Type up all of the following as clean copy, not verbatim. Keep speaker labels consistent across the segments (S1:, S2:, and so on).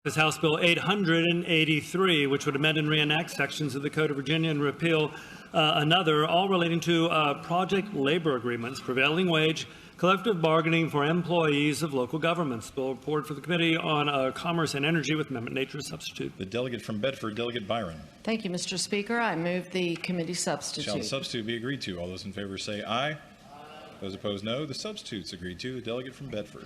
S1: is House Bill 883, which would amend and reenact sections of the Code of Virginia and repeal another, all relating to project labor agreements, prevailing wage, collective bargaining for employees of local governments. Bill report for the Committee on Commerce and Energy with amendment nature substitute.
S2: The delegate from Bedford, Delegate Byron.
S3: Thank you, Mr. Speaker. I move the committee substitute.
S2: Shall the substitute be agreed to? All those in favor say aye. Aye. Those opposed, no. The substitute's agreed to. The delegate from Bedford.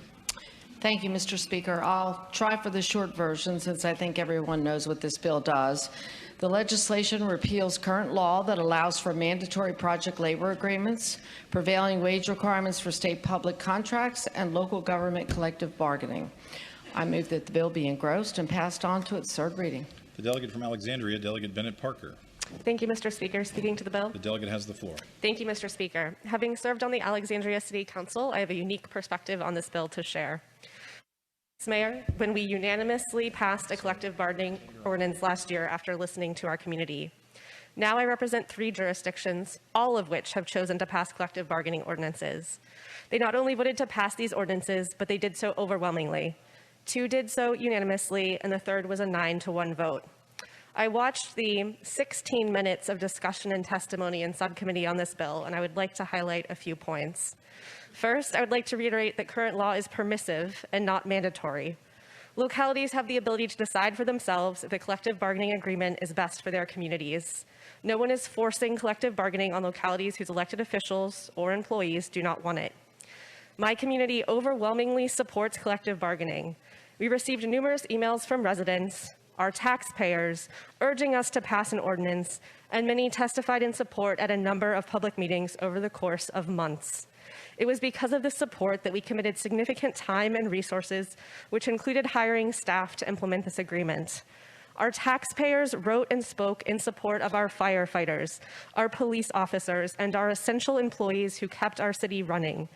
S3: Thank you, Mr. Speaker. I'll try for the short version since I think everyone knows what this bill does. The legislation repeals current law that allows for mandatory project labor agreements, prevailing wage requirements for state public contracts, and local government collective bargaining. I move that the bill be engrossed and passed on to its third reading.
S2: The delegate from Alexandria, Delegate Bennett-Parker.
S4: Thank you, Mr. Speaker. Speaking to the bill.
S2: The delegate has the floor.
S4: Thank you, Mr. Speaker. Having served on the Alexandria City Council, I have a unique perspective on this bill to share. Mayor, when we unanimously passed a collective bargaining ordinance last year after listening to our community. Now I represent 3 jurisdictions, all of which have chosen to pass collective bargaining ordinances. They not only voted to pass these ordinances, but they did so overwhelmingly. 2 did so unanimously, and the third was a 9-to-1 vote. I watched the 16 minutes of discussion and testimony in subcommittee on this bill, and I would like to highlight a few points. First, I would like to reiterate that current law is permissive and not mandatory. Localities have the ability to decide for themselves if a collective bargaining agreement is best for their communities. No one is forcing collective bargaining on localities whose elected officials or employees do not want it. My community overwhelmingly supports collective bargaining. We received numerous emails from residents, our taxpayers, urging us to pass an ordinance, and many testified in support at a number of public meetings over the course of months. It was because of this support that we committed significant time and resources, which included hiring staff to implement this agreement. Our taxpayers wrote and spoke in support of our firefighters, our police officers, and our essential employees who kept our city running,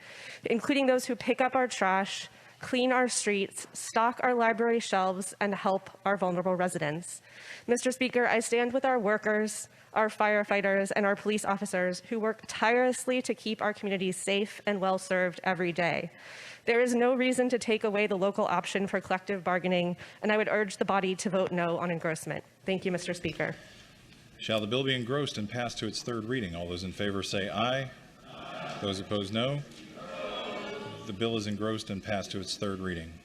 S4: including those who pick up our trash, clean our streets, stock our library shelves, and help our vulnerable residents. Mr. Speaker, I stand with our workers, our firefighters, and our police officers who work tirelessly to keep our communities safe and well served every day. There is no reason to take away the local option for collective bargaining, and I would urge the body to vote no on engrossment. Thank you, Mr. Speaker.
S2: Shall the bill be engrossed and passed to its third reading? All those in favor say aye. Aye. Those opposed, no. The bill is engrossed and passed to its third reading.